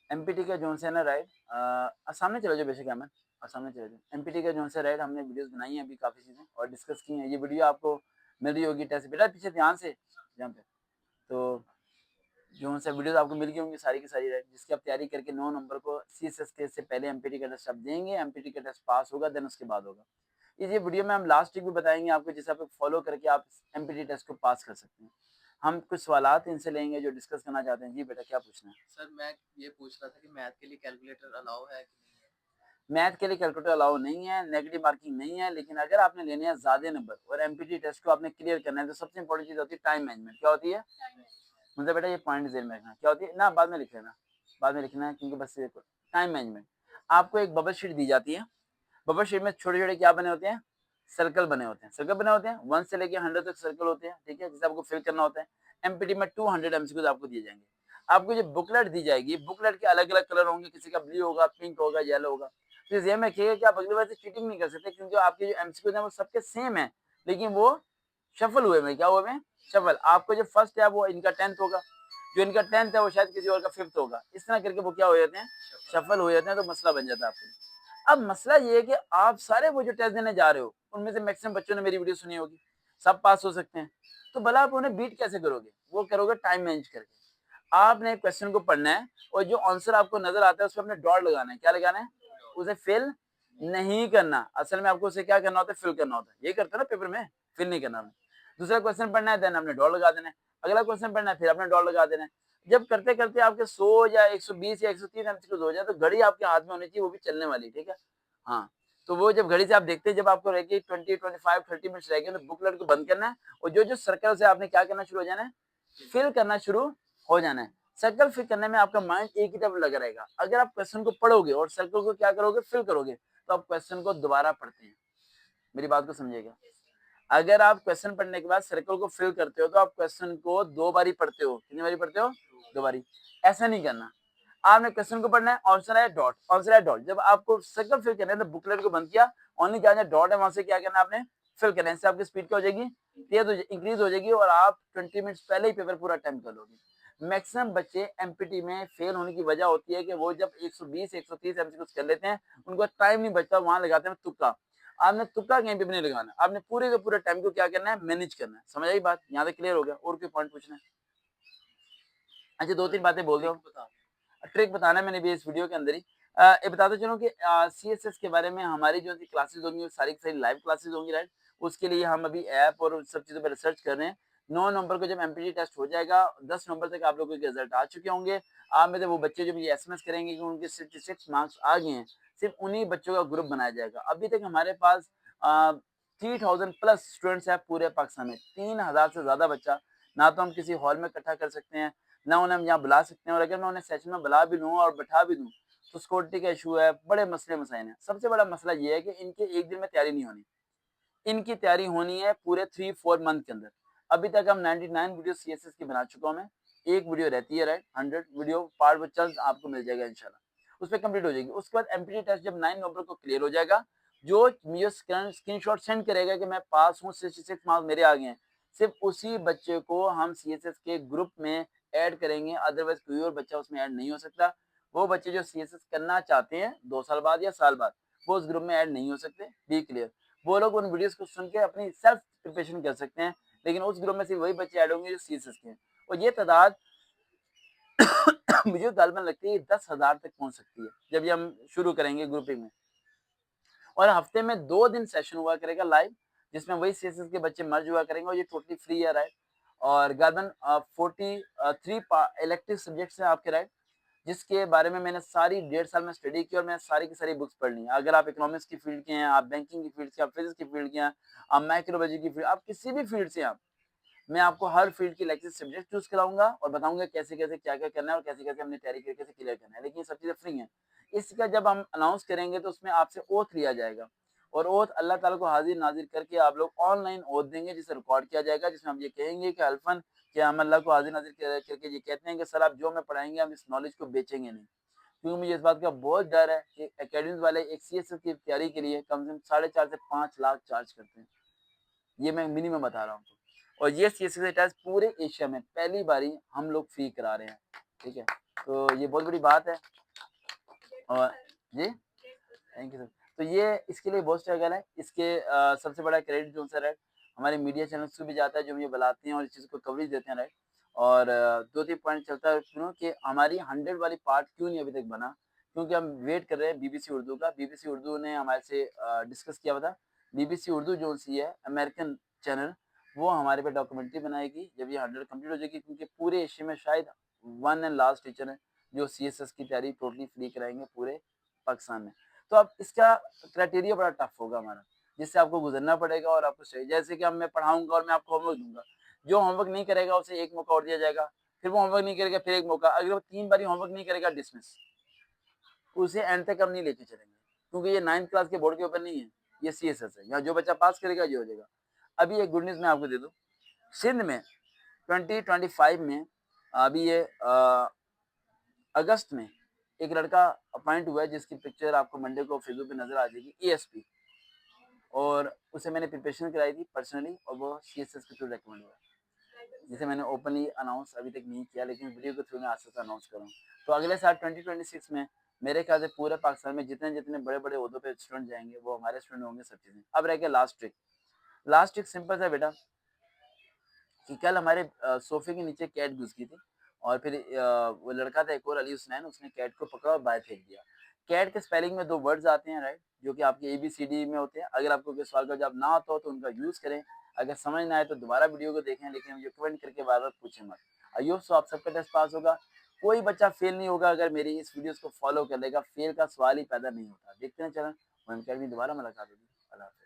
Empty का zone से ना राइट, सामने चले जाओ बेशक अमन, और सामने चले जाओ। एमपीटी का जोन से राइट हमने वीडियोस बनाई हैं अभी काफ़ी चीज़ें और डिस्कस की हैं। ये वीडियो आपको मिल रही होगी टेस्ट, बेटा पीछे ध्यान से यहाँ पे। तो जोन से वीडियोस आपको मिल गई होंगी सारी की सारी राइट, जिसकी आप तैयारी करके 9 नंबर को सीएसएस के से पहले एमपीटी का टेस्ट आप देंगे, एमपीटी का टेस्ट पास होगा देन उसके बाद होगा। ये वीडियो में हम लास्ट वीक भी बताएंगे आपको, जिसे आप फॉलो करके आप एमपीटी टेस्ट को पास कर सकते हैं। हम कुछ सवालात इनसे लेंगे जो डिस्कस करना चाहते हैं। जी बेटा क्या पूछना है? सर मैं ये पूछ रहा था कि मैथ के लिए कैलकुलेटर अलाउ है कि नहीं है? मैथ के लिए कैलकुलेटर अलाउ नहीं है, नेगेटिव मार्किंग नहीं है, लेकिन अगर आपने लेने हैं ज्यादा नंबर और एमपीटी टेस्ट को आपने क्लियर करना है तो सबसे इंपॉर्टेंट चीज होती है टाइम मैनेजमेंट। क्या होती है? मतलब बेटा ये पॉइंट जेल में रखना। क्या होती है ना, बाद में लिख लेना, बाद में लिखना है क्योंकि बस टाइम मैनेजमेंट। आपको एक बबल शीट दी जाती है, बबल शीट में छोटे छोटे क्या बने होते हैं? सर्कल बने होते हैं। सर्कल बने होते हैं 1 से लेके 100 तक सर्कल होते हैं, ठीक है, जिसे आपको फिल करना होता है। एमपीटी में 200 एमसीक्यूज आपको दिए जाएंगे। आपको जो बुकलेट दी जाएगी, बुकलेट के अलग अलग कलर होंगे, किसी का ब्लू होगा, पिंक होगा, येलो होगा। तो ये में रखिएगा कि आप अगली बार से चीटिंग नहीं कर सकते, क्योंकि आपके जो एमसीक्यूज हैं वो सबके सेम है, लेकिन वो शफल हुए में, क्या हुए में? शफल। आपको जो फर्स्ट है वो इनका 10th होगा, जो इनका 10th है वो शायद किसी और का 5th होगा। इस तरह करके वो क्या हो जाते हैं? शफल हो जाते हैं। तो मसला बन जाता है आपके लिए। अब मसला ये है कि आप सारे वो जो टेस्ट देने जा रहे हो उनमें से मैक्सिमम बच्चों ने मेरी वीडियो सुनी होगी, सब पास हो सकते हैं। तो भला आप उन्हें बीट कैसे करोगे? वो करोगे टाइम मैनेज करके। आपने क्वेश्चन को पढ़ना है और जो आंसर आपको नजर आता है उस पर अपने डॉट लगाना है। क्या लगाना है? उसे फिल नहीं करना। असल में आपको उसे क्या करना होता है? फिल करना होता है। ये करते हैं ना पेपर में, फिल नहीं करना। दूसरा क्वेश्चन पढ़ना है देन आपने डॉट लगा देना है। अगला क्वेश्चन पढ़ना है फिर आपने डॉट लगा देना है। जब करते करते आपके 100 या 120 या 130 एमसीक्यूज हो जाए तो घड़ी आपके हाथ में होनी चाहिए, वो भी चलने वाली, ठीक है। हाँ, तो वो जब घड़ी से आप देखते हैं, जब आपको रह गई 20, 25, 30 मिनट्स रह गए तो बुकलेट को बंद करना है और जो जो सर्कल से आपने क्या करना शुरू हो जाना है? फिल करना शुरू हो जाना है। सर्कल फिल करने में आपका माइंड एक ही तरफ लगा रहेगा। अगर आप क्वेश्चन को पढ़ोगे और सर्कल को क्या करोगे? फिल करोगे, तो आप क्वेश्चन को दोबारा पढ़ते हैं। मेरी बात को समझिएगा। अगर आप क्वेश्चन पढ़ने के बाद सर्कल को फिल करते हो तो आप क्वेश्चन को 2 बारी पढ़ते हो। कितनी बारी पढ़ते हो? 2 बारी। ऐसा नहीं करना। आपने क्वेश्चन को पढ़ना है, आंसर है डॉट, आंसर है डॉट। जब आपको सर्कल फिल करना है तो बुकलेट को बंद किया, ओनली जहां डॉट है वहां से क्या करना है आपने? फिल करना है। इससे आपकी स्पीड क्या हो जाएगी? तेज इंक्रीज हो जाएगी और आप 20 मिनट्स पहले ही पेपर पूरा अटेम्प्ट कर लोगे। मैक्सिमम बच्चे एमपीटी में फेल होने की वजह होती है कि वो जब 120 130 एमसीक्यूज कर लेते हैं उनको टाइम नहीं बचता, वहां लगाते हैं तुक्का। आपने तुक्का कहीं पे भी नहीं लगाना, आपने पूरे के पूरे टाइम को क्या करना है? मैनेज करना है। समझ आई बात? यहाँ तक क्लियर हो गया? और कोई पॉइंट पूछना है? अच्छा, 2-3 बातें बोल दो। ट्रिक बताना है मैंने भी इस वीडियो के अंदर ही। ये बताते चलो कि सीएसएस के बारे में हमारी जो क्लासेस होंगी वो सारी की सारी लाइव क्लासेस होंगी, राइट। उसके लिए हम अभी ऐप और सब चीज़ों पर रिसर्च कर रहे हैं। 9 नवंबर को जब एमपीटी टेस्ट हो जाएगा, 10 नवंबर तक आप लोगों के रिजल्ट आ चुके होंगे। आप में से वो बच्चे जो भी एसएमएस करेंगे कि उनके 66 मार्क्स आ गए हैं, सिर्फ उन्हीं बच्चों का ग्रुप बनाया जाएगा। अभी तक हमारे पास 3000 प्लस स्टूडेंट्स हैं पूरे पाकिस्तान में। 3000 से ज़्यादा बच्चा ना तो हम किसी हॉल में इकट्ठा कर सकते हैं, ना उन्हें हम यहाँ बुला सकते हैं, और अगर मैं उन्हें सेशन में बुला भी लूँ और बैठा भी दूँ तो सिक्योरिटी का इशू है, बड़े मसले मसाइल हैं। सबसे बड़ा मसला ये है कि इनके एक दिन में तैयारी नहीं होनी, इनकी तैयारी होनी है पूरे 3-4 मंथ के अंदर। अभी तक हम 99 वीडियो सीएसएस की बना चुका हूँ मैं। एक वीडियो रहती है, राइट, 100 वीडियो पार्ट वो जल्द आपको मिल जाएगा इंशाल्लाह, उस पर कंप्लीट हो जाएगी। उसके बाद एमपीटी टेस्ट जब 9 नवंबर को क्लियर हो जाएगा, जो मुझे स्क्रीनशॉट सेंड करेगा कि मैं पास हूँ, 66 मार्क्स मेरे आ गए हैं, सिर्फ उसी बच्चे को हम सीएसएस के ग्रुप में ऐड करेंगे। अदरवाइज कोई और बच्चा उसमें ऐड नहीं हो सकता। वो बच्चे जो सीएसएस करना चाहते हैं 2 साल बाद या साल बाद, वो उस ग्रुप में ऐड नहीं हो सकते। Be clear. वो लोग उन वीडियोस को सुन के अपनी सेल्फ प्रिपरेशन कर सकते हैं, लेकिन उस ग्रुप में से वही बच्चे ऐड होंगे जो सीएसएस के हैं। और ये तादाद मुझे गालबन लगती है 10,000 तक पहुंच सकती है जब ये हम शुरू करेंगे ग्रुपिंग में। और हफ्ते में 2 दिन सेशन हुआ करेगा लाइव, जिसमें वही सीएसएस के बच्चे मर्ज हुआ करेंगे और ये टोटली फ्री है, राइट। और गालबन 43 इलेक्टिव सब्जेक्ट्स हैं आपके, राइट, जिसके बारे में मैंने सारी 1.5 साल में स्टडी की और मैंने सारी की सारी बुक्स पढ़ ली हैं। अगर आप इकोनॉमिक्स की फील्ड के हैं, आप बैंकिंग की फील्ड से, आप फिजिक्स की फील्ड के हैं, आप माइक्रोबायोलॉजी की फील्ड, आप किसी भी फील्ड से आप, मैं आपको हर फील्ड की इलेक्टिव सब्जेक्ट चूज कराऊंगा और बताऊंगा कैसे कैसे क्या क्या करना है और कैसे कैसे हमने तैयारी करके कैसे क्लियर करना है। लेकिन ये सब चीज़ें फ्री हैं। इसका जब हम अनाउंस करेंगे तो उसमें आपसे ओथ लिया जाएगा और ओथ अल्लाह ताला को हाजिर नाजिर करके आप लोग ऑनलाइन ओथ देंगे, जिसे रिकॉर्ड किया जाएगा, जिसमें हम ये कहेंगे कि अल्फन कि हम अल्लाह को हाजिर नाजिर करके ये कहते हैं कि सर आप जो हमें पढ़ाएंगे हम इस नॉलेज को बेचेंगे नहीं। क्योंकि मुझे इस बात का बहुत डर है कि एकेडमी वाले एक सीएसएस की तैयारी के लिए कम से कम 4.5 से 5 लाख चार्ज करते हैं। ये मैं मिनिमम बता रहा हूँ। और ये सीएसएस टेस्ट पूरे एशिया में पहली बारी हम लोग फ्री करा रहे हैं, ठीक है। तो ये बहुत बड़ी बात है। और जी, थैंक यू सर। तो ये इसके लिए बहुत स्ट्रगल है। इसके सबसे बड़ा क्रेडिट जो है राइट, हमारे मीडिया चैनल्स को भी जाता है जो मुझे बुलाते हैं और इस चीज़ को कवरेज देते हैं राइट। और 2-3 पॉइंट चलता है क्यों कि हमारी 100 वाली पार्ट क्यों नहीं अभी तक बना? क्योंकि हम वेट कर रहे हैं बीबीसी उर्दू का। बीबीसी उर्दू ने हमारे से डिस्कस किया हुआ था। बीबीसी उर्दू जो-सी है अमेरिकन चैनल, वो हमारे पे डॉक्यूमेंट्री बनाएगी जब ये 100 कंप्लीट हो जाएगी, क्योंकि पूरे एशिया में शायद वन एंड लास्ट टीचर है जो सीएसएस की तैयारी टोटली फ्री कराएँगे पूरे पाकिस्तान में। तो अब इसका क्राइटेरिया बड़ा टफ होगा हमारा, जिससे आपको गुज़रना पड़ेगा और आपको सही जैसे कि अब मैं पढ़ाऊँगा और मैं आपको होमवर्क दूँगा। जो होमवर्क नहीं करेगा उसे 1 मौका और दिया जाएगा, फिर वो होमवर्क नहीं करेगा फिर 1 मौका, अगर वो 3 बारी होमवर्क नहीं करेगा डिसमिस। उसे एंड तक हम नहीं लेके चलेंगे, क्योंकि ये 9th क्लास के बोर्ड के ऊपर नहीं है, ये सीएसएस है। यहाँ जो बच्चा पास करेगा ये हो जाएगा। अभी एक गुड न्यूज़ मैं आपको दे दूँ, सिंध में 2025 में अभी ये अगस्त में एक लड़का अपॉइंट हुआ है जिसकी पिक्चर आपको मंडे को फेसबुक पे नज़र आ जाएगी, एएसपी। और उसे मैंने प्रिपरेशन कराई थी पर्सनली और वो सीएसएस के थ्रू रिकमेंड हुआ, जिसे मैंने ओपनली अनाउंस अभी तक नहीं किया, लेकिन वीडियो के थ्रू मैं आस्ते-आस्ते अनाउंस करूँगा। तो अगले साल 2026 में मेरे ख्याल से पूरे पाकिस्तान में जितने-जितने बड़े-बड़े ओहदों पे स्टूडेंट जाएँगे, वो हमारे स्टूडेंट होंगे सब चीज़ें। अब रह गया last trick. Last trick simple सा बेटा कि कल हमारे सोफ़े के नीचे कैट घुस गई थी और फिर वो लड़का था एक और अली हुसनैन, उसने कैट को पकड़ा और बाहर फेंक दिया। कैट के स्पेलिंग में 2 वर्ड्स आते हैं राइट, जो कि आपके एबीसीडी में होते हैं। अगर आपको कोई सवाल का जवाब ना आता हो तो उनका यूज़ करें। अगर समझ ना आए तो दोबारा वीडियो को देखें, लेकिन मुझे कमेंट करके बार-बार पूछें मत। आई होप सो आप सबका टेस्ट पास होगा। कोई बच्चा फेल नहीं होगा अगर मेरी इस वीडियोज़ को फॉलो कर लेगा, फेल का सवाल ही पैदा नहीं होता। देखते हैं चलें, वहीं कल भी दोबारा मुलाकात होगी। अल्लाह हाफ़िज़।